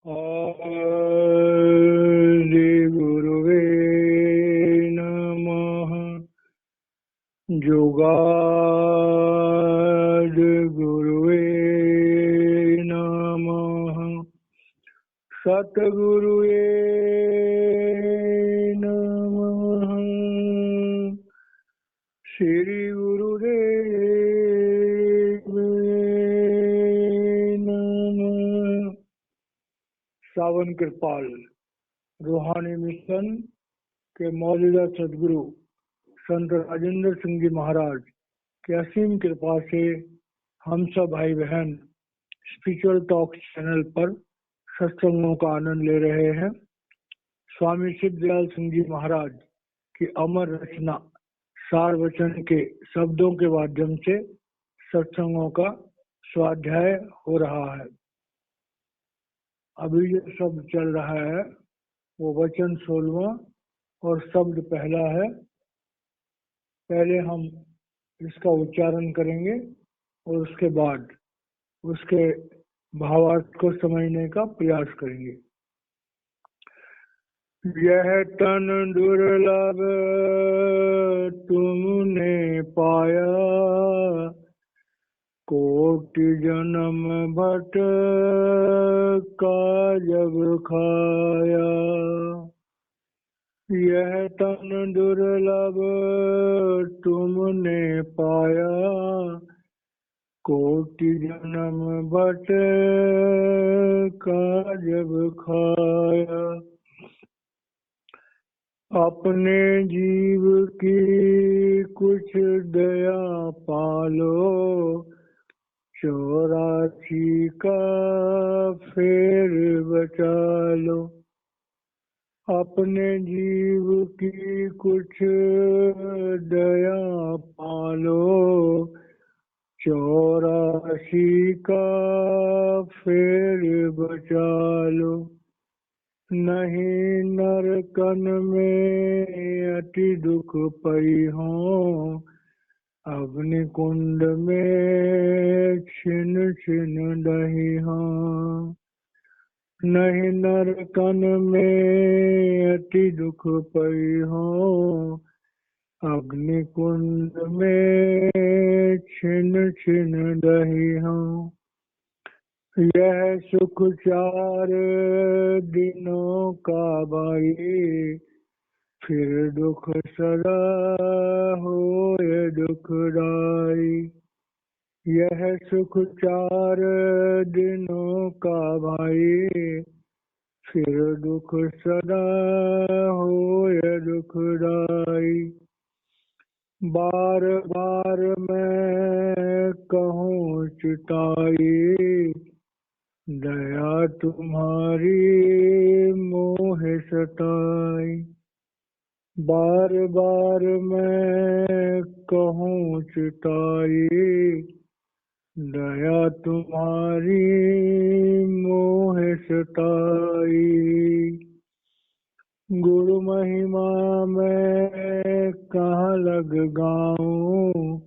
आदि गुरुवे नमः। योगादि गुरुवे नमः। सतगुरुवे नमः। श्री गुरुदेव नमः। सावन कृपाल रूहानी मिशन के मौजूदा सदगुरु संत राजेंद्र सिंह जी महाराज की असीम कृपा से हम सब भाई बहन स्पिरिचुअल टॉक चैनल पर सत्संगों का आनंद ले रहे हैं। स्वामी सिद्धदयाल सिंह जी महाराज की अमर रचना सार वचन के शब्दों के माध्यम से सत्संगों का स्वाध्याय हो रहा है। अभी जो शब्द चल रहा है वो वचन 16वां और शब्द पहला है। पहले हम इसका उच्चारण करेंगे और उसके बाद उसके भावार्थ को समझने का प्रयास करेंगे। यह तन दुर्लभ तुमने पाया, कोटि जन्म भटका जब खाया। यह तन दुर्लभ तुमने पाया, कोटि जन्म भटका जब खाया। अपने जीव की कुछ दया पालो, 84 का फेर बचा लो। अपने जीव की कुछ दया पालो, 84 का फेर बचा लो। नहीं नरकन में अति दुख पई हो, अग्नि कुंड में छिन छिन दही हो। नहीं नरकन में अति दुख पई हो, अग्नि कुंड में छिन छिन दही हो। यह सुख 4 दिनों का भाई, फिर दुख सदा होए दुखदाई। यह सुख 4 दिनों का भाई, फिर दुख सदा होए दुखदाई। बार बार मैं कहूँ चिताई, दया तुम्हारी मोह सताई। बार बार मैं कहूँ चिताई, दया तुम्हारी मोह सताई। गुरु महिमा मैं कहाँ लग गाऊं,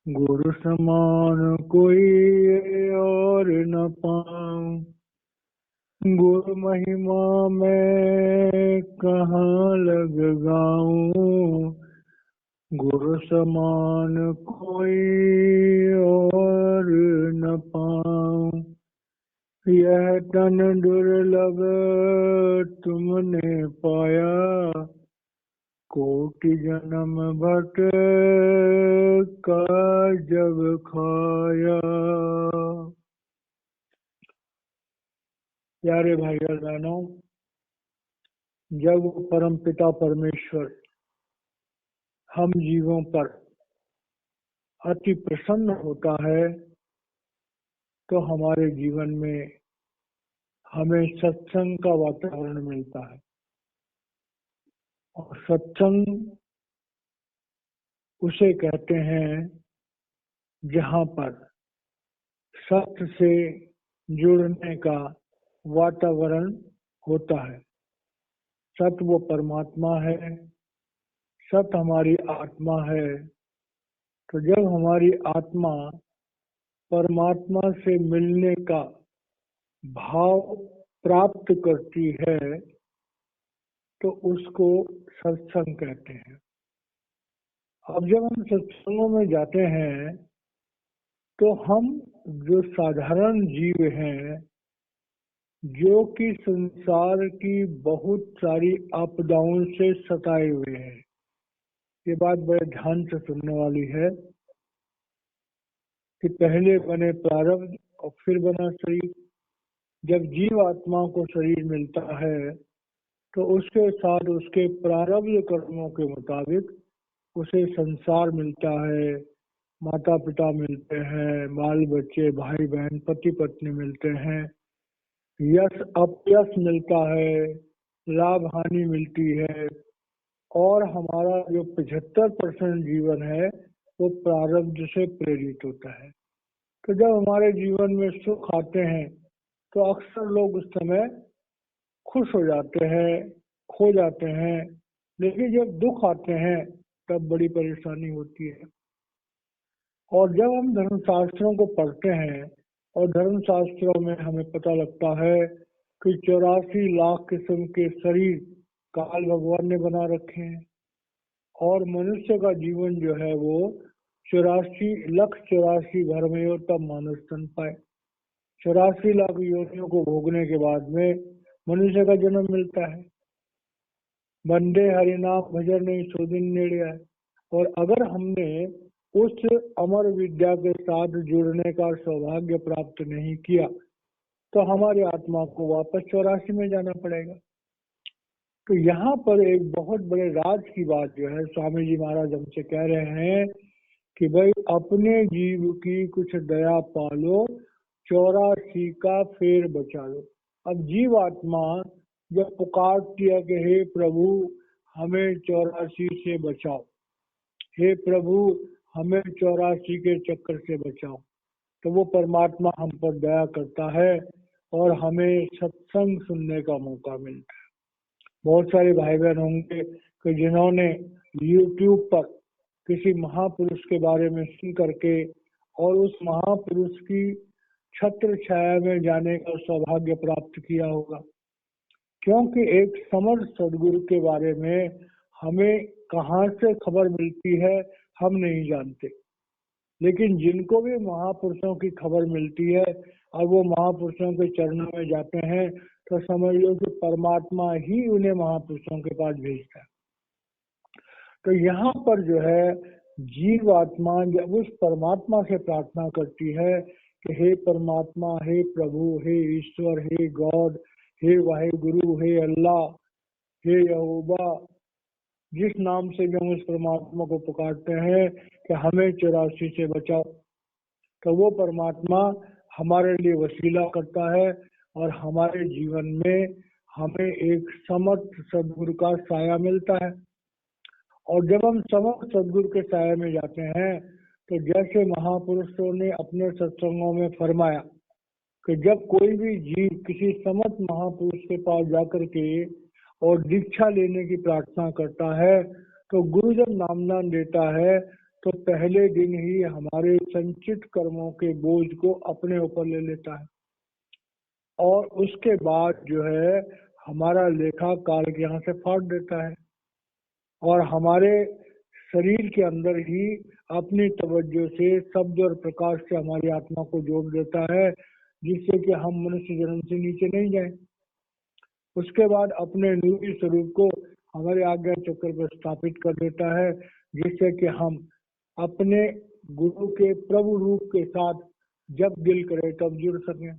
गुरु समान कोई और न पाऊं। गुरु महिमा मैं कहाँ लग गाऊं, गुरु समान कोई और न पाऊं। यह तन दुर्लभ तुमने पाया, कोटि जन्म भटका जब खाया। प्यारे भाई और बहनों, जब परम पिता परमेश्वर हम जीवों पर अति प्रसन्न होता है तो हमारे जीवन में हमें सत्संग का वातावरण मिलता है। और सत्संग उसे कहते हैं जहाँ पर सत्य से जुड़ने का वातावरण होता है। सत्य वो परमात्मा है, सत्य हमारी आत्मा है। तो जब हमारी आत्मा परमात्मा से मिलने का भाव प्राप्त करती है तो उसको सत्संग कहते हैं। अब जब हम सत्संगों में जाते हैं तो हम जो साधारण जीव हैं, जो कि संसार की बहुत सारी आपदाओं से सताए हुए हैं, ये बात बड़े ध्यान से सुनने वाली है कि पहले बने प्रारब्ध और फिर बना शरीर। जब जीव आत्मा को शरीर मिलता है तो उसके साथ उसके प्रारब्ध कर्मों के मुताबिक उसे संसार मिलता है, माता पिता मिलते हैं, बाल बच्चे, भाई बहन, पति पत्नी मिलते हैं, यश अपयश मिलता है, लाभ हानि मिलती है, और हमारा जो 75% जीवन है वो प्रारब्ध से प्रेरित होता है। तो जब हमारे जीवन में सुख आते हैं तो अक्सर लोग उस समय खुश हो जाते हैं, खो जाते हैं, लेकिन जब दुख आते हैं तब बड़ी परेशानी होती है। और जब हम धर्मशास्त्रों को पढ़ते हैं और धर्मशास्त्रों में हमें पता लगता है कि 84 लाख किस्म के शरीर काल भगवान ने बना रखे हैं और मनुष्य का जीवन जो है वो 84 भरमयो तब मानुष तन पाए। 84 लाख योनियों को भोगने के बाद में मनुष्य का जन्म मिलता है। वंदे हरिनाम भजन नहीं सो दिन नेड़े आए। और अगर हमने उस अमर विद्या के साथ जुड़ने का सौभाग्य प्राप्त नहीं किया तो हमारी आत्मा को वापस 84 में जाना पड़ेगा। तो यहाँ पर एक बहुत बड़े राज की बात जो है स्वामी जी महाराज हमसे कह रहे हैं कि भाई अपने जीव की कुछ दया पालो, 84 का फेर बचा लो। अब जीव आत्मा जब पुकारती है कि हे प्रभु हमें 84 से बचाओ, हे प्रभु हमें 84 के चक्कर से बचाओ, तो वो परमात्मा हम पर दया करता है और हमें सत्संग सुनने का मौका मिलता है। बहुत सारे भाई बहन होंगे कि जिन्होंने YouTube पर किसी महापुरुष के बारे में सुन करके और उस महापुरुष की छत्र छाया में जाने का सौभाग्य प्राप्त किया होगा, क्योंकि एक समर्थ सदगुरु के बारे में हमें कहाँ से खबर मिलती है हम नहीं जानते, लेकिन जिनको भी महापुरुषों की खबर मिलती है और वो महापुरुषों के चरणों में जाते हैं तो समझ लो कि परमात्मा ही उन्हें महापुरुषों के पास भेजता है। तो यहाँ पर जो है जीव आत्मा जब उस परमात्मा से प्रार्थना करती है कि हे परमात्मा, हे प्रभु, हे ईश्वर, हे गॉड, हे वाहिगुरु, हे अल्लाह, हे यहोवा, जिस नाम से भी हम उस परमात्मा को पुकारते हैं कि हमें 84 से बचाओ, तो वो परमात्मा हमारे लिए वसीला करता है और हमारे जीवन में हमें एक समर्थ सदगुरु का साया मिलता है। और जब हम समर्थ सदगुरु के साया में जाते हैं तो जैसे महापुरुषों ने अपने सत्संगों में फरमाया कि जब कोई भी जीव किसी समर्थ महापुरुष के पास जाकर के और दीक्षा लेने की प्रार्थना करता है तो गुरु जब नामदान देता है तो पहले दिन ही हमारे संचित कर्मों के बोझ को अपने ऊपर ले लेता है और उसके बाद जो है हमारा लेखा काल के यहाँ से फाड़ देता है और हमारे शरीर के अंदर ही अपनी तवज्जो से शब्द और प्रकाश से हमारी आत्मा को जोड़ देता है, जिससे कि हम मनुष्य जन्म से नीचे नहीं जाएं। उसके बाद अपने नूरी स्वरूप को हमारे आज्ञा चक्र पर स्थापित कर देता है, जिससे कि हम अपने गुरु के प्रभु रूप के साथ जब दिल करे तब जुड़ सकें।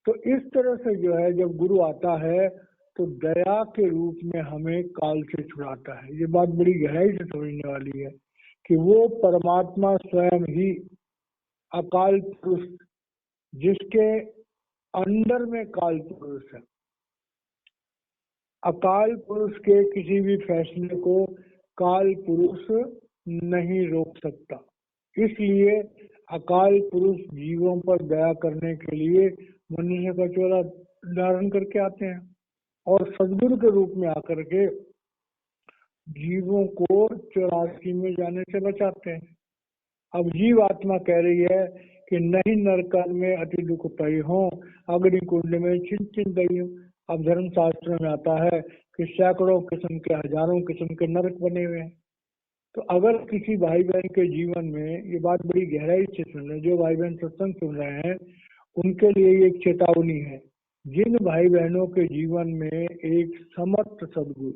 तो इस तरह से जो है जब गुरु आता है तो दया के रूप में हमें काल से छुड़ाता है। ये बात बड़ी गहराई से समझने वाली है कि वो परमात्मा स्वयं ही अकाल पुरुष, जिसके अंदर में काल पुरुष है, अकाल पुरुष के किसी भी फैसले को काल पुरुष नहीं रोक सकता। इसलिए अकाल पुरुष जीवों पर दया करने के लिए मनुष्य का चोला धारण करके आते हैं और सदगुरु के रूप में आकर के जीवों को 84 में जाने से बचाते हैं। अब जीव आत्मा कह रही है कि नहीं नरकन में अति दुख पई हो, अग्नि कुंड में छिन छिन गई हो। अब धर्मशास्त्र में आता है कि सैकड़ों किस्म के, हजारों किस्म के नरक बने हुए हैं। तो अगर किसी भाई बहन के जीवन में, ये बात बड़ी गहराई से सुन रहे, जो भाई बहन सत्संग सुन रहे हैं उनके लिए ये एक चेतावनी है। जिन भाई बहनों के जीवन में एक समर्थ सदगुरु,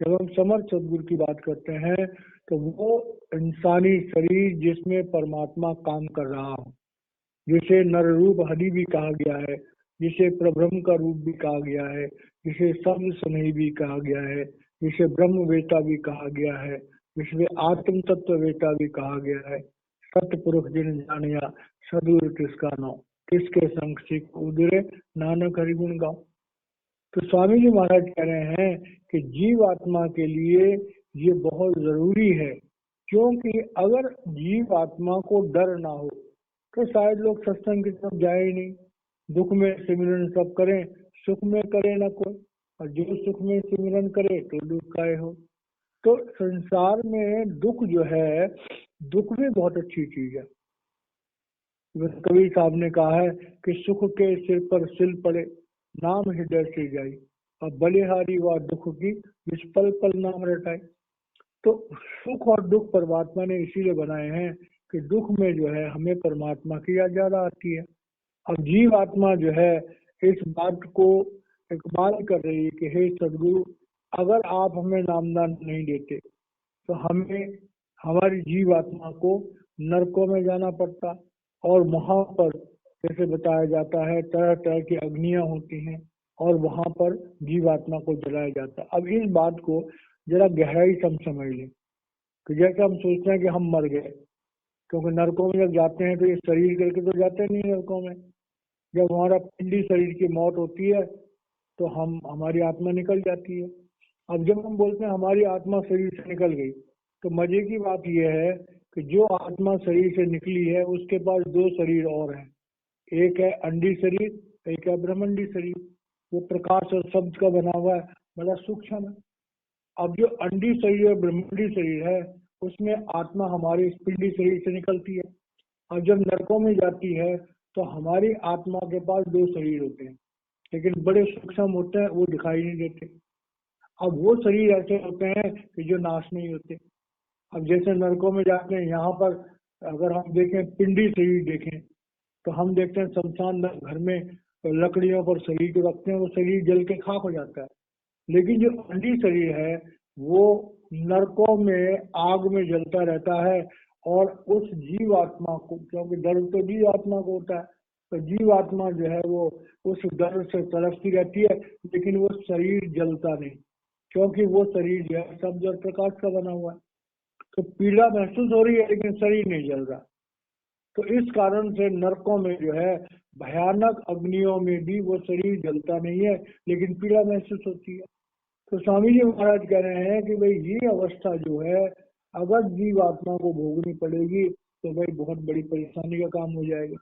जब हम समर्थ सदगुरु की बात करते हैं तो वो इंसानी शरीर जिसमें परमात्मा काम कर रहा हो, जिसे नर रूप हरि भी कहा गया है, जिसे प्रब्रह्म का रूप भी कहा गया है, जिसे शब्द स्नेही भी कहा गया है, जिसे ब्रह्म वेता भी कहा गया है, जिसमें आत्म तत्व वेता भी कहा गया है। सतपुरुष जिन जानिया सदगुरु किसका नाम, किसके संग सिख उदरे नानक हरिगुण गाओ। तो स्वामी जी महाराज कह रहे हैं कि जीव आत्मा के लिए ये बहुत जरूरी है, क्योंकि अगर जीव आत्मा को डर ना हो तो शायद लोग सत्संग की तरफ जाए ही नहीं। दुख में सिमरन सब करें, सुख में करे ना कोई, और जो सुख में सिमरन करे तो दुख काहे हो। तो संसार में दुख जो है, दुख भी बहुत अच्छी चीज है। कबीर साहब ने कहा है कि सुख के सिर पर सिल पड़े, नाम हृदय से जाई, और बलिहारी व दुख की जिस पल पल नाम रटाई। तो सुख और दुख परमात्मा ने इसीलिए बनाए हैं कि दुख में जो है हमें परमात्मा की याद ज्यादा आती है। अब जीव आत्मा जो है इस बात को इकबाल कर रही है कि हे सदगुरु, अगर आप हमें नामदान नहीं देते तो हमें, हमारी जीव आत्मा को नरकों में जाना पड़ता, और वहां पर जैसे बताया जाता है तरह तरह की अग्नियां होती हैं और वहां पर जीव आत्मा को जलाया जाता है। अब इस बात को जरा गहराई से हम समझ लें कि जैसे हम सोचते हैं कि हम मर गए, क्योंकि नरकों में जब जाते हैं तो ये शरीर करके तो जाते नहीं नरकों में। जब हमारा पिंडी शरीर की मौत होती है तो हमारी आत्मा निकल जाती है। अब जब हम बोलते हैं हमारी आत्मा शरीर से निकल गई, तो मजे की बात यह है कि जो आत्मा शरीर से निकली है उसके पास दो शरीर और हैं, एक है अंडी शरीर, एक है ब्रह्मंडी शरीर। वो प्रकाश और शब्द का बना हुआ है, बड़ा सूक्ष्म है। अब जो अंडी शरीर और ब्रह्मंडी शरीर है उसमें आत्मा हमारे पिंडी शरीर से निकलती है। और जब नरकों में जाती है तो हमारी आत्मा के पास दो शरीर होते हैं, लेकिन बड़े सूक्ष्म होते हैं, वो दिखाई नहीं देते। अब वो शरीर ऐसे होते हैं कि जो नाश नहीं होते। अब जैसे नरकों में जाते हैं, यहाँ पर अगर हम देखें पिंडी शरीर देखें तो हम देखते हैं शमशान घर में लकड़ियों पर शरीर को रखते हैं, वो शरीर जल के खाक हो जाता है। लेकिन जो अंडी शरीर है वो नरकों में आग में जलता रहता है, और उस जीव आत्मा को, क्योंकि दर्द तो जीव आत्मा को होता है, तो जीव आत्मा जो है वो उस दर्द से तड़पती रहती है, लेकिन वो शरीर जलता नहीं, क्योंकि वो शरीर जो है शब्द और प्रकाश का बना हुआ है। तो पीड़ा महसूस हो रही है लेकिन शरीर नहीं जल रहा। तो इस कारण से नरकों में जो है भयानक अग्नियों में भी वो शरीर जलता नहीं है, लेकिन पीड़ा महसूस होती है। तो स्वामी जी महाराज कह रहे हैं कि भाई ये अवस्था जो है अगर जीव आत्मा को भोगनी पड़ेगी तो भाई बहुत बड़ी परेशानी का काम हो जाएगा।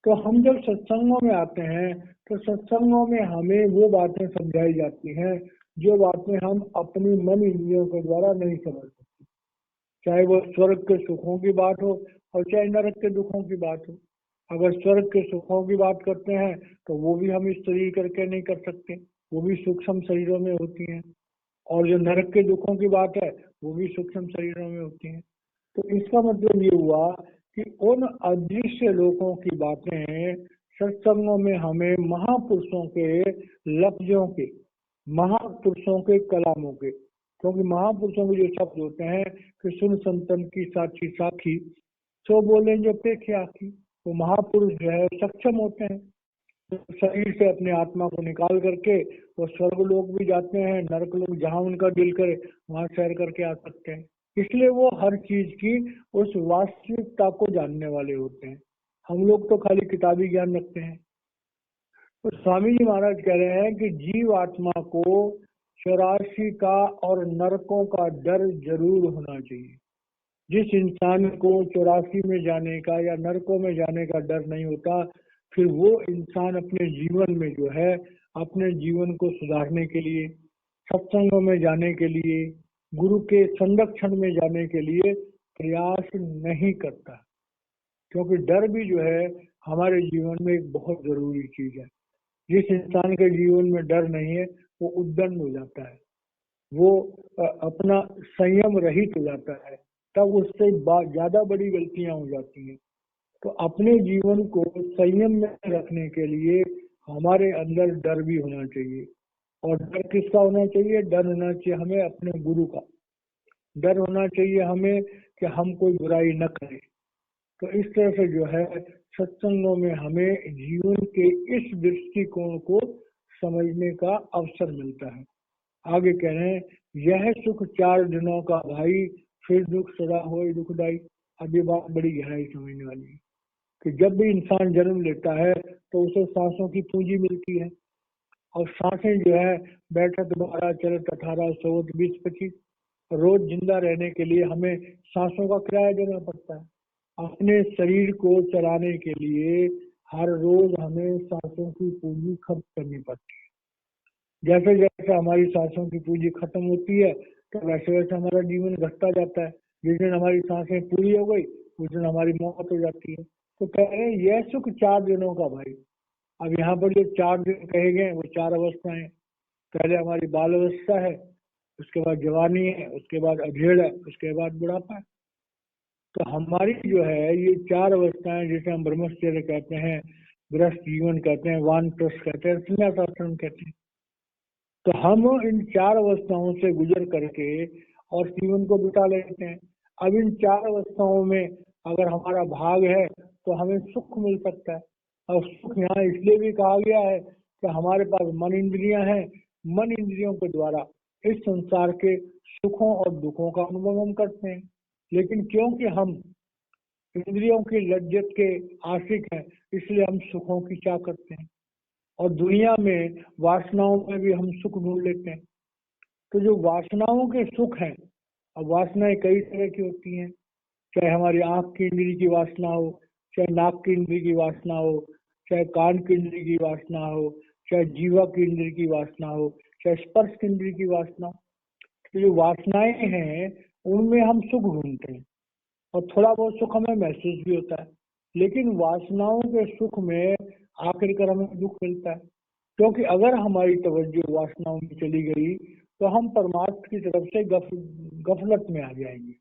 तो हम जब सत्संगों में आते हैं तो सत्संगों में हमें वो बातें समझाई जाती हैं जो बातें हम अपनी मन इंद्रियों के द्वारा नहीं समझ सकते, चाहे वो स्वर्ग के सुखों की बात हो और चाहे नरक के दुखों की बात हो। अगर स्वर्ग के सुखों की बात करते हैं तो वो भी हम इस शरीर करके नहीं कर सकते, वो भी सूक्ष्म शरीरों में होती हैं, और जो नरक के दुखों की बात है वो भी सूक्ष्म शरीरों में होती हैं। तो इसका मतलब ये हुआ कि उन अदृश्य लोगों की बातें सत्संगों में हमें महापुरुषों के लफ्जों के, महापुरुषों के कलामों के, क्योंकि महापुरुषों के जो शब्द होते हैं कि सुन संतन की साक्षी साखी सो बोले जो पेखे आखी, वो महापुरुष जो है सक्षम होते हैं तो शरीर से अपने आत्मा को निकाल करके वो स्वर्ग लोग भी जाते हैं, नरक लोग जहाँ उनका दिल करे वहां सैर करके आ सकते हैं। इसलिए वो हर चीज की उस वास्तविकता को जानने वाले होते हैं। हम लोग तो खाली किताबी ज्ञान रखते हैं। तो स्वामी जी महाराज कह रहे हैं कि जीव आत्मा को 84 का और नरकों का डर जरूर होना चाहिए। जिस इंसान को 84 में जाने का या नरकों में जाने का डर नहीं होता, फिर वो इंसान अपने जीवन में जो है अपने जीवन को सुधारने के लिए, सत्संगों में जाने के लिए, गुरु के संरक्षण में जाने के लिए प्रयास नहीं करता। क्योंकि डर भी जो है हमारे जीवन में एक बहुत जरूरी चीज है। जिस इंसान के जीवन में डर नहीं है वो उद्दंड हो जाता है, वो अपना संयम रहित हो जाता है, तब उससे ज्यादा बड़ी गलतियां हो जाती हैं। तो अपने जीवन को संयम में रखने के लिए हमारे अंदर डर भी होना चाहिए। और डर किसका होना चाहिए? डर होना चाहिए हमें अपने गुरु का। डर होना चाहिए हमें कि हम कोई बुराई न करें। तो इस तरह से जो है सत्संगों में हमें जीवन के इस दृष्टिकोण को समझने का अवसर मिलता है। आगे कह रहे हैं, यह सुख 4 दिनों का भाई, फिर दुख सदा होए दुखदाई। अब ये बात बड़ी गहराई समझने वाली है कि जब भी इंसान जन्म लेता है तो उसे सांसों की पूंजी मिलती है, और सांसें जो है बैठक 12 चलत 18 सोच 20 25। रोज जिंदा रहने के लिए हमें सांसों का किराया देना पड़ता है। अपने शरीर को चलाने के लिए हर रोज हमें सांसों की पूंजी खर्च करनी पड़ती है। जैसे जैसे हमारी सांसों की पूंजी खत्म होती है तो वैसे वैसे हमारा जीवन घटता जाता है। जिस दिन हमारी सांसें पूरी हो गई उस दिन हमारी मौत हो जाती है। तो कह रहे हैं यह सुख 4 दिनों का भाई। अब यहाँ पर जो 4 दिन कहे गए वो 4 अवस्थाएं। पहले हमारी बाल अवस्था है, उसके बाद जवानी है, उसके बाद अधेड़ है, उसके बाद बुढ़ापा है। तो हमारी जो है ये 4 अवस्थाएं, जिसे हम ब्रह्मचर्य कहते हैं, गृहस्थ जीवन कहते हैं, वानप्रस्थ कहते हैं, संन्यास आश्रम कहते हैं। तो हम इन 4 अवस्थाओं से गुजर करके और जीवन को बिता लेते हैं। अब इन 4 अवस्थाओं में अगर हमारा भाग है तो हमें सुख मिल सकता है। और सुख यहाँ इसलिए भी कहा गया है कि हमारे पास मन इंद्रियां हैं। मन इंद्रियों के द्वारा इस संसार के सुखों और दुखों का अनुभव हम करते हैं। लेकिन क्योंकि हम इंद्रियों की लज्जत के आशिक हैं, इसलिए हम सुखों की चाह करते हैं, और दुनिया में वासनाओं में भी हम सुख ढूंढ लेते हैं। तो जो वासनाओं के सुख हैं, अब वासनाएं कई तरह की होती हैं, चाहे हमारी आंख की इंद्री की वासना हो, चाहे नाक की इंद्री की वासना हो, चाहे कान की इंद्री की वासना हो, चाहे जीवा की इंद्री की वासना हो, चाहे स्पर्श की इंद्री की वासना हो। तो जो वासनाएं हैं उनमें हम सुख ढूंढते हैं, और थोड़ा बहुत सुख हमें महसूस भी होता है। लेकिन वासनाओं के सुख में आखिरकार हमें दुख मिलता है, क्योंकि अगर हमारी तवज्जो वासनाओं में चली गई तो हम परमात्मा की तरफ से गफलत में आ जाएंगे।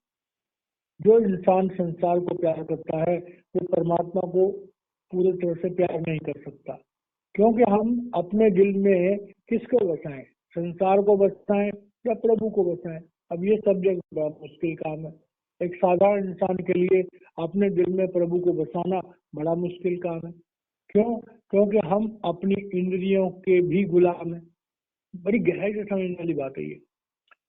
जो इंसान संसार को प्यार करता है वो परमात्मा को पूरी तरह से प्यार नहीं कर सकता, क्योंकि हम अपने दिल में किसको बसाएं, संसार को बसाएं या प्रभु को बसाएं। अब ये सब जगह बड़ा मुश्किल काम है। एक साधारण इंसान के लिए अपने दिल में प्रभु को बसाना बड़ा मुश्किल काम है। क्यों? क्योंकि हम अपनी इंद्रियों के भी गुलाम हैं। बड़ी गहराई से समझने वाली बात है ये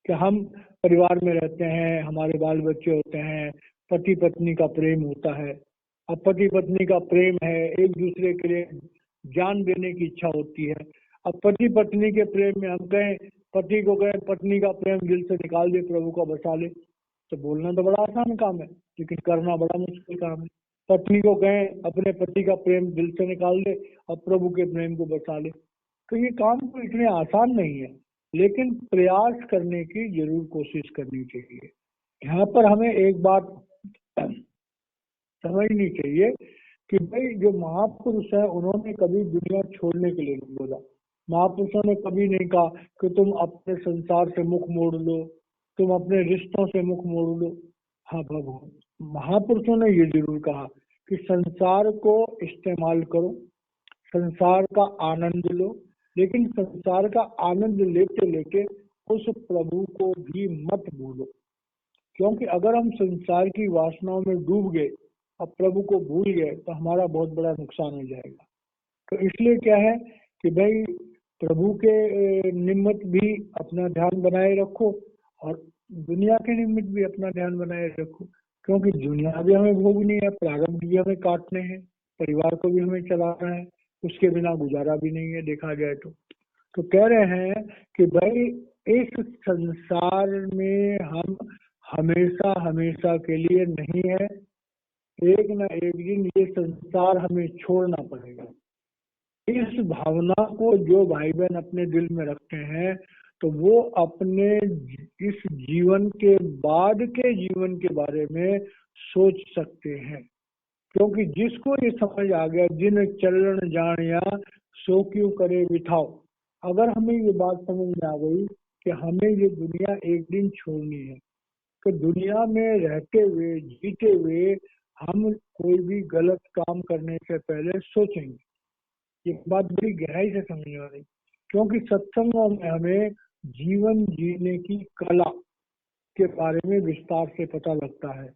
कि हम परिवार में रहते हैं, हमारे बाल बच्चे होते हैं, पति पत्नी का प्रेम होता है। अब पति पत्नी का प्रेम है, एक दूसरे के लिए जान देने की इच्छा होती है। अब पति पत्नी के प्रेम में हम कहें, पति को कहें पत्नी का प्रेम दिल से निकाल दे, प्रभु का बसा ले, तो बोलना तो बड़ा आसान काम है, लेकिन करना बड़ा मुश्किल काम है। पत्नी को कहें अपने पति का प्रेम दिल से निकाल दे और प्रभु के प्रेम को बसा ले, तो ये काम तो इतने आसान नहीं है, लेकिन प्रयास करने की जरूर कोशिश करनी चाहिए। यहाँ पर हमें एक बात समझनी चाहिए कि भाई जो महापुरुष है उन्होंने कभी दुनिया छोड़ने के लिए नहीं बोला। महापुरुषों ने कभी नहीं कहा कि तुम अपने संसार से मुख मोड़ लो, तुम अपने रिश्तों से मुख मोड़ लो। हाँ भगवान, महापुरुषों ने ये जरूर कहा कि संसार को इस्तेमाल करो, संसार का आनंद लो, लेकिन संसार का आनंद लेते लेते उस प्रभु को भी मत भूलो। क्योंकि अगर हम संसार की वासनाओं में डूब गए और प्रभु को भूल गए तो हमारा बहुत बड़ा नुकसान हो जाएगा। तो इसलिए क्या है कि भाई प्रभु के निमित्त भी अपना ध्यान बनाए रखो, और दुनिया के निमित्त भी अपना ध्यान बनाए रखो, क्योंकि दुनिया भी हमें भोगनी है, प्रारब्ध भी हमें काटने हैं, परिवार को भी हमें चलाना है, उसके बिना गुजारा भी नहीं है देखा जाए तो कह रहे हैं कि भाई इस संसार में हम हमेशा हमेशा के लिए नहीं है, एक ना एक दिन ये संसार हमें छोड़ना पड़ेगा। इस भावना को जो भाई बहन अपने दिल में रखते हैं तो वो अपने इस जीवन के बाद के जीवन के बारे में सोच सकते हैं। क्योंकि जिसको ये समझ आ गया, जिन चलन जानिया सो क्यों करे बिठाओ। अगर हमें ये बात समझ में आ गई कि हमें ये दुनिया एक दिन छोड़नी है, कि दुनिया में रहते हुए, जीते हुए हम कोई भी गलत काम करने से पहले सोचेंगे। ये बात बड़ी गहराई से समझने वाली, क्योंकि सत्संगों में हमें जीवन जीने की कला के बारे में विस्तार से पता लगता है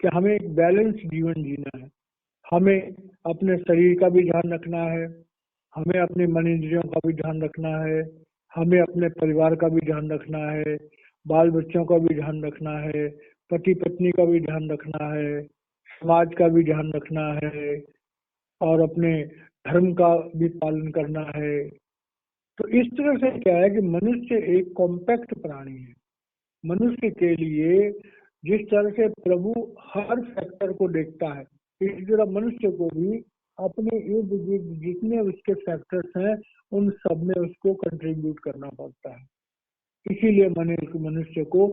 कि हमें एक बैलेंस जीवन जीना है। हमें अपने शरीर का भी ध्यान रखना है, हमें अपने मन इंद्रियों का भी ध्यान रखना है, हमें अपने परिवार का भी ध्यान रखना है, बाल बच्चों का भी ध्यान रखना है, पति पत्नी का भी ध्यान रखना है, समाज का भी ध्यान रखना है, और अपने धर्म का भी पालन करना है। तो इस तरह से क्या है कि मनुष्य एक कॉम्पैक्ट प्राणी है। मनुष्य के लिए जिस तरह से प्रभु हर फैक्टर को देखता है, इसी तरह मनुष्य को भी अपने इर्द गिर्द जितने उसके फैक्टर्स हैं उन सब में उसको कंट्रीब्यूट करना पड़ता है। इसीलिए मनुष्य को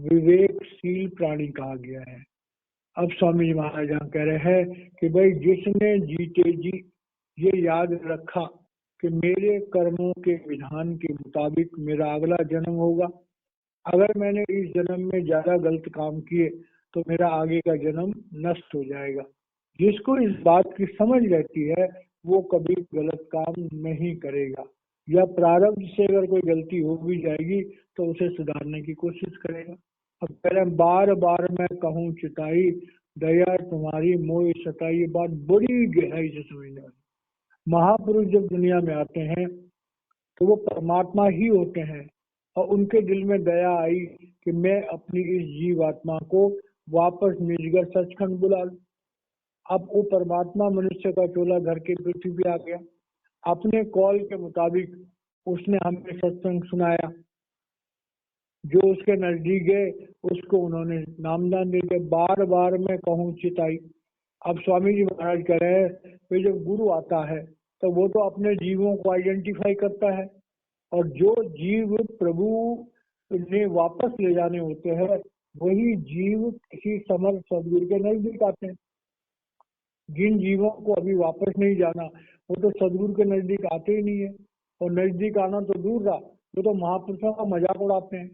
विवेकशील प्राणी कहा गया है। अब स्वामी जी महाराज कह रहे हैं कि भाई जिसने जीते जी ये याद रखा कि मेरे कर्मों के विधान के मुताबिक मेरा अगला जन्म होगा, अगर मैंने इस जन्म में ज्यादा गलत काम किए तो मेरा आगे का जन्म नष्ट हो जाएगा। जिसको इस बात की समझ रहती है वो कभी गलत काम नहीं करेगा, या प्रारब्ध से अगर कोई गलती हो भी जाएगी तो उसे सुधारने की कोशिश करेगा। अब कह रहे हैं बार बार मैं कहूँ चिताई दया तुम्हारी मोह सताई। ये बात बड़ी गहराई से समझने वाली। महापुरुष जब दुनिया में आते हैं तो वो परमात्मा ही होते हैं, और उनके दिल में दया आई कि मैं अपनी इस जीवात्मा को वापस मिलकर सचखंड बुला लूं। अब वो परमात्मा मनुष्य का चोला धर के पृथ्वी पे आ गया। अपने कॉल के मुताबिक उसने हमें सत्संग सुनाया। जो उसके नजदीक गए उसको उन्होंने नामदान दे दिया। बार बार मैं कहूँ चिताई। अब स्वामी जी महाराज कह रहे हैं कि जब गुरु आता है तो वो तो अपने जीवों को आइडेंटिफाई करता है, और जो जीव प्रभु ने वापस ले जाने होते हैं वही जीव किसी समर्थ सदगुरु के नजदीक आते हैं। जिन जीवों को अभी वापस नहीं जाना वो तो सदगुरु के नजदीक आते ही नहीं है, और नजदीक आना तो दूर रहा, वो तो महापुरुषों का मजाक उड़ाते हैं।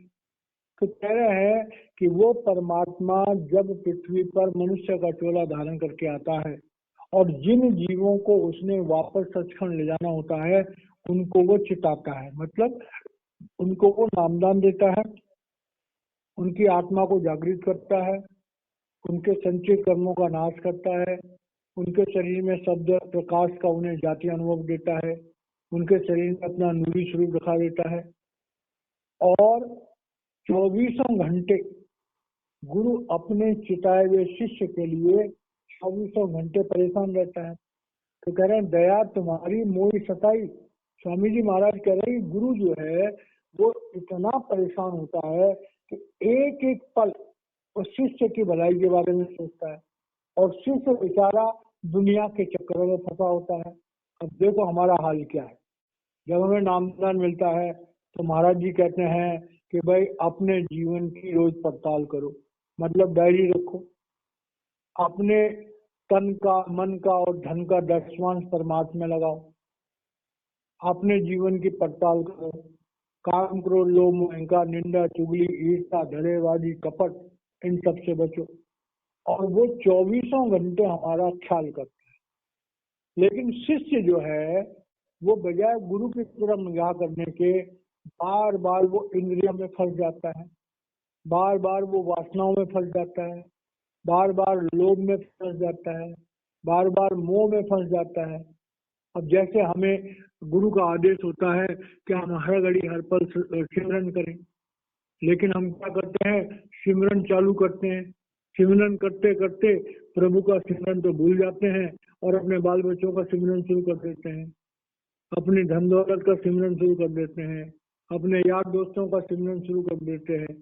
तो कह रहे हैं कि वो परमात्मा जब पृथ्वी पर मनुष्य का चोला धारण करके आता है और जिन जीवों को उसने वापस सचखंड ले जाना होता है उनको वो चिताता है, मतलब उनको वो नामदान देता है, उनकी आत्मा को जागृत करता है, उनके संचित कर्मों का नाश करता है, उनके शरीर में शब्द प्रकाश का उन्हें जाति अनुभव देता है, उनके शरीर में अपना नूरी स्वरूप दिखा देता है, और 24 घंटे गुरु अपने चिताए हुए शिष्य के लिए 24 घंटे परेशान रहता है। तो कह रहे हैं दया तुम्हारी मोह सताई। स्वामी जी महाराज कह रहे हैं गुरु जो है वो इतना परेशान होता है कि एक एक पल उस शिष्य की भलाई के बारे में सोचता है, और शिष्य बेचारा दुनिया के चक्करों में फंसा होता है। अब देखो हमारा हाल क्या है। जब हमें नामदान मिलता है तो महाराज जी कहते हैं कि भाई अपने जीवन की रोज पड़ताल करो, मतलब डायरी रखो, अपने तन का, मन का और धन का 10वांश परमात्मा में लगाओ, अपने जीवन की पड़ताल करो, काम क्रोध लोभ मोह अहंकार निंदा चुगली ईर्ष्या धड़ेबाजी कपट इन सब से बचो, और वो 24 घंटे हमारा ख्याल करता है। लेकिन शिष्य जो है वो बजाय गुरु की तरफ निगाह करने के बार बार वो इंद्रियों में फंस जाता है, बार बार वो वासनाओं में फंस जाता है, बार बार लोभ में फंस जाता है, बार बार मोह में फंस जाता है। अब जैसे हमें गुरु का आदेश होता है कि हम हर घड़ी हर पल सिमरन करें, लेकिन हम क्या करते हैं, सिमरन चालू करते हैं, सिमरन करते करते प्रभु का सिमरन तो भूल जाते हैं और अपने बाल बच्चों का सिमरन शुरू कर देते हैं, अपनी धन दौलत का सिमरन शुरू कर देते हैं, अपने यार दोस्तों का सिमरन शुरू कर देते हैं,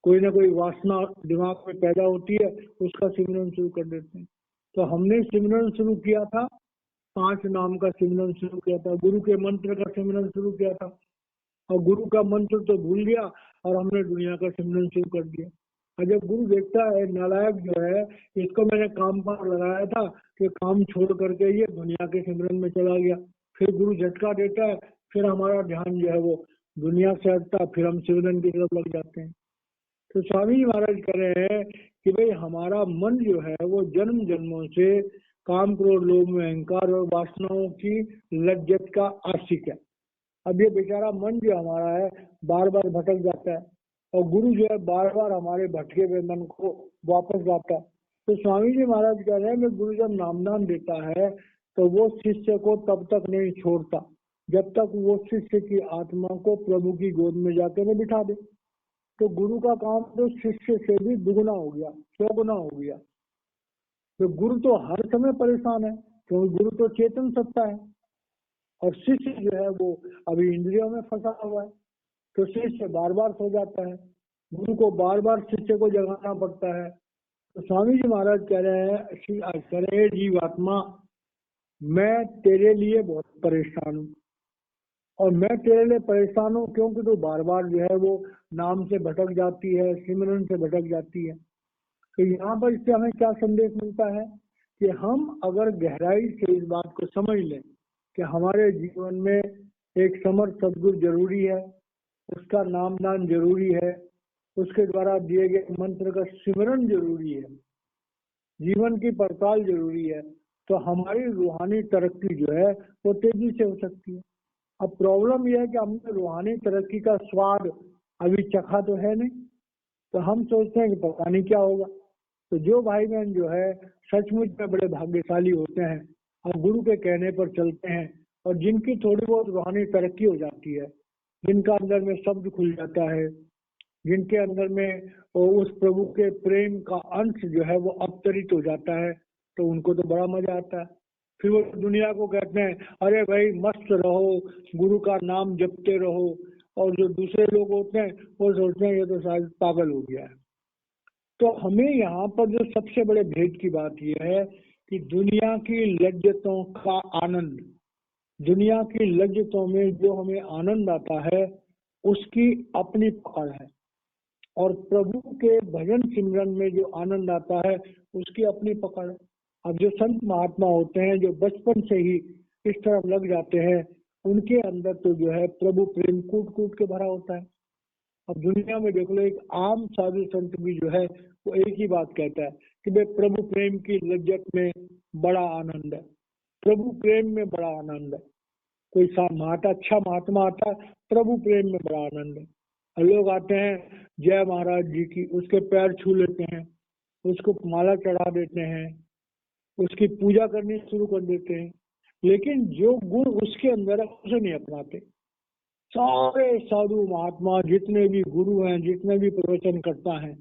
कोई ना कोई वासना दिमाग में पैदा होती है उसका सिमरन शुरू कर देते हैं। तो हमने सिमरन शुरू किया था, 5 नाम का सिमरन शुरू किया था, गुरु के मंत्र का सिमरन शुरू किया था, और गुरु का मंत्र तो भूल गया और हमने दुनिया का सिमरन शुरू कर दिया। और जब गुरु देखता है नालायक जो है, इसको मैंने काम पर लगाया था कि काम छोड़ करके ये दुनिया के सिमरन में चला गया, फिर गुरु झटका देता है, फिर हमारा ध्यान जो है वो दुनिया से हटता, फिर हम सिमरन की तरफ लग जाते हैं। तो स्वामी जी महाराज कह रहे हैं कि भाई हमारा मन जो है वो जन्म जन्मों से काम, क्रोध, लोभ में अहंकार और वासनाओं की लज्जत का आशिक है। अब ये बेचारा मन जो हमारा है बार बार भटक जाता है, और गुरु जो है बार बार हमारे भटके हुए मन को वापस लाता है। तो स्वामी जी महाराज कह रहे हैं कि गुरु जब नामदान देता है तो वो शिष्य को तब तक नहीं छोड़ता जब तक वो शिष्य की आत्मा को प्रभु की गोद में जाकर न बिठा दे। तो गुरु का काम तो शिष्य से भी दुगुना हो गया, 100 गुना हो गया। तो गुरु तो हर समय परेशान है, क्योंकि गुरु तो चेतन सत्ता है, और शिष्य जो है वो अभी इंद्रियों में फंसा हुआ है। तो शिष्य बार बार सो जाता है, गुरु को बार बार शिष्य को जगाना पड़ता है। तो स्वामी जी महाराज कह रहे हैं जीवात्मा, मैं तेरे लिए बहुत परेशान हूँ, और मैं तेरे लिए परेशान हूँ क्योंकि तू बार बार जो है वो नाम से भटक जाती है, सिमरन से भटक जाती है। तो यहाँ पर इससे हमें क्या संदेश मिलता है कि हम अगर गहराई से इस बात को समझ लें कि हमारे जीवन में एक समर्थ सदगुरु जरूरी है, उसका नामदान जरूरी है, उसके द्वारा दिए गए मंत्र का सिमरन जरूरी है, जीवन की पड़ताल जरूरी है, तो हमारी रूहानी तरक्की जो है वो तेजी से हो सकती है। अब प्रॉब्लम यह है कि हमने रूहानी तरक्की का स्वाद अभी चखा तो है नहीं, तो हम सोचते हैं कि पता नहीं क्या होगा। तो जो भाई बहन जो है सचमुच में बड़े भाग्यशाली होते हैं और गुरु के कहने पर चलते हैं, और जिनकी थोड़ी बहुत रूहानी तरक्की हो जाती है, जिनका अंदर में शब्द खुल जाता है, जिनके अंदर में उस प्रभु के प्रेम का अंश जो है वो अवतरित हो जाता है, तो उनको तो बड़ा मजा आता है। फिर वो दुनिया को कहते हैं अरे भाई मस्त रहो, गुरु का नाम जपते रहो, और जो दूसरे लोग होते हैं वो सोचते हैं ये तो शायद पागल हो गया है। तो हमें यहाँ पर जो सबसे बड़े भेद की बात यह है कि दुनिया की लज्जतों का आनंद, दुनिया की लज्जतों में जो हमें आनंद आता है उसकी अपनी पकड़ है, और प्रभु के भजन सिमरन में जो आनंद आता है उसकी अपनी पकड़ है। अब जो संत महात्मा होते हैं जो बचपन से ही इस तरफ लग जाते हैं, उनके अंदर तो जो है प्रभु प्रेम कूट कूट के भरा होता है। अब दुनिया में देख लो, एक आम साधु संत भी जो है वो एक ही बात कहता है कि भाई प्रभु प्रेम की लज्जत में बड़ा आनंद है, प्रभु प्रेम में बड़ा आनंद है। कोई अच्छा महात्मा आता है, प्रभु प्रेम में बड़ा आनंद है। और लोग आते हैं जय महाराज जी की, उसके पैर छू लेते हैं, उसको माला चढ़ा देते हैं, उसकी पूजा करनी शुरू कर देते हैं, लेकिन जो गुण उसके अंदर है उसे नहीं अपनाते। सारे साधु महात्मा जितने भी गुरु हैं, जितने भी प्रवचन करता है,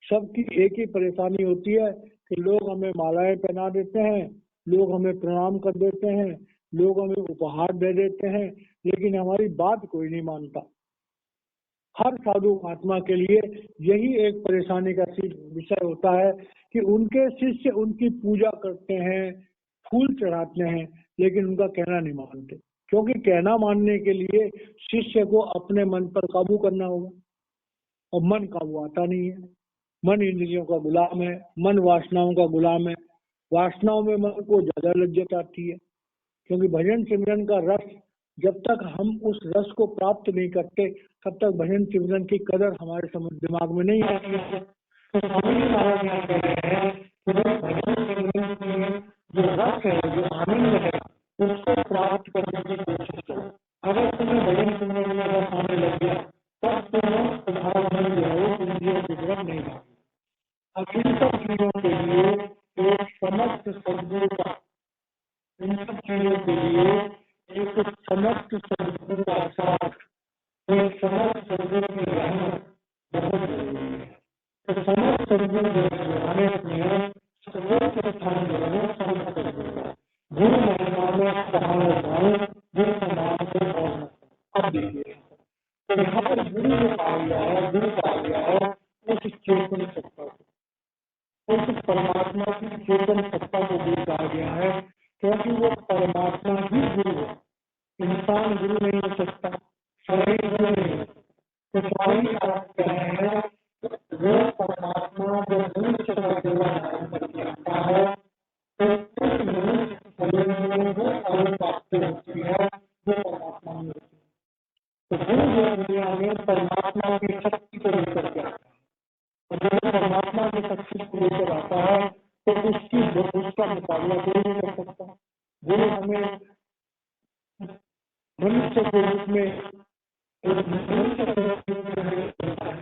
सबकी एक ही परेशानी होती है कि लोग हमें मालाएं पहना देते हैं, लोग हमें प्रणाम कर देते हैं, लोग हमें उपहार दे देते हैं, लेकिन हमारी बात कोई नहीं मानता। हर साधु महात्मा के लिए यही एक परेशानी का विषय होता है कि उनके शिष्य उनकी पूजा करते हैं, फूल चढ़ाते हैं, लेकिन उनका कहना नहीं मानते, क्योंकि कहना मानने के लिए शिष्य को अपने मन पर काबू करना होगा, और मन काबू आता नहीं है। मन इंद्रियों का गुलाम है, मन वासनाओं का गुलाम है। वासनाओं में मन को ज्यादा लज्जत आती है, क्योंकि भजन सिमरन का रस जब तक हम उस रस को प्राप्त नहीं करते तब तक भजन सिमरन की कदर हमारे समझ दिमाग में नहीं आती है। तो स्वामी जी महाराज यहाँ कह रहे हैं कि भजन सिमरन की जो रस है, जो आनंद है, उसको प्राप्त करने की कोशिश करो। अगर तुम्हें भजन सिमरन में रस आने लग गया तब तुम्हारा मन जो है वो इंद्रियों की तरफ नहीं जाएगा। अब इन सब चीजों के लिए एक समस्त सदगुरु का, इन सब चीजों के लिए एक समस्त सदगुरु का साथ, एक समस्त सदगुरु की रहमत बहुत जरूरी है। तो समस्त सदगुरु जो रहमत में सर्वोच्च स्थान जो है समस्त सदगुरु का, गुरु महिमा में सहाय जाए, गुरु समान से और अब देखिए, तो यहाँ पर गुरु जो आ गया है, गुरु आ गया है उस चेतन सत्ता को, उस परमात्मा की चेतन सत्ता को भी कहा गया है, क्योंकि वो परमात्मा ही गुरु है। इंसान गुरु नहीं हो सकता, स्वयं गुरु नहीं हो सकता। तो स्वामी आप कह रहे हैं वो परमात्मा तो गुरु जो दुनिया में परमात्मा की शक्ति को लेकर के आता है, और जब परमात्मा की शक्ति को लेकर आता है तो उसका मुकाबला कोई नहीं कर सकता। गुरु हमें मनुष्य के रूप में एक मनुष्य के रूप में देता है,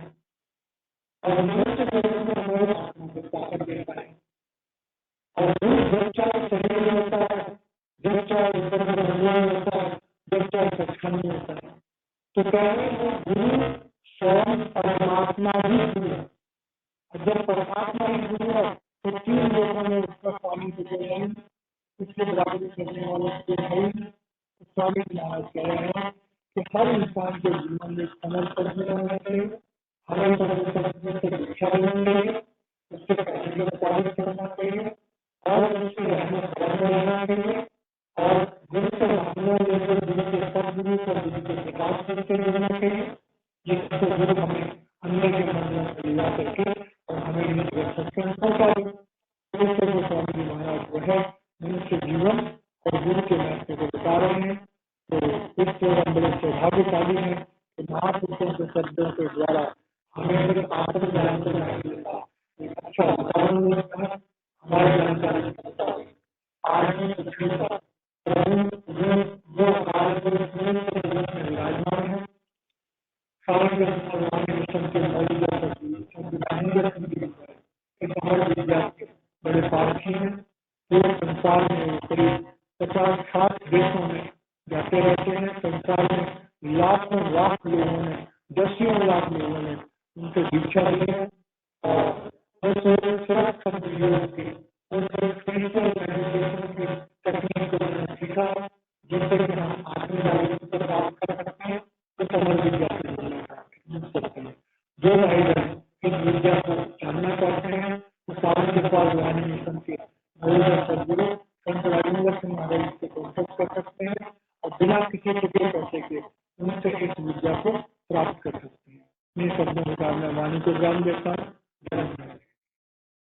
और मनुष्य के रूप में हमारे आत्मा को ताकत देता है। और गुरु जब चाहे शरीर में होता है, जब चाहे होता है, जब चाहे सचखंड में होता है। तो कहने को गुरु स्वयं परमात्मा ही गुरु है। जब परमात्मा ही गुरु है तो तीन लोगों में उसका स्वामी तो कोई नहीं, उसके बराबरी करने वाले कोई नहीं। स्वामी महाराज कह रहे हैं कि हर इंसान के जीवन में समर्पण होना चाहिए, हमें से दीक्षा लेनी चाहिए, उसके पैसे को प्रचारित करना चाहिए और उसके रहना चाहिए, और गुरु से मानना लेकर गुरु के सदगुरु को गुरु के विकास करते रहना चाहिए, जिससे गुरु हमें अन्य के मन में परिवार करके और हमें इन सकते हैं पहुंचा दे। स्वामी जी महाराज जो है मनुष्य जीवन और गुरु के महत्व को बता रहे हैं। तो इससे हम बड़े सौभाग्यशाली हैं कि महापुरुषों के शब्दों के द्वारा हमें आत्मज्ञान का एक अच्छा उदाहरण मिलता है। हमारी जानकारी विराजमान है। बड़े पारखी हैं, पूरे संसार में करीब 50-60 देशों में जाते रहते हैं। संसार में लाखों लाख लोगों ने, दसियों लाख लोगों ने उनसे दीक्षा ली है और तकनीक को सीखा, जिससे कि हम आत्मजागृति को प्राप्त कर सकते हैं, तो समझ विद्या सकते हैं। जो भाईजान इस विद्या को जानना चाहते हैं तो सावन के पास वाणी मिशन के सदगुरु संत राजेंद्र सिंह महाराज से कॉन्टेक्ट कर सकते हैं और बिना किसी के पैसे के उनसे इस विद्या को प्राप्त कर सकते हैं। मैं शब्दों में वाणी को ज्ञान देता हूँ।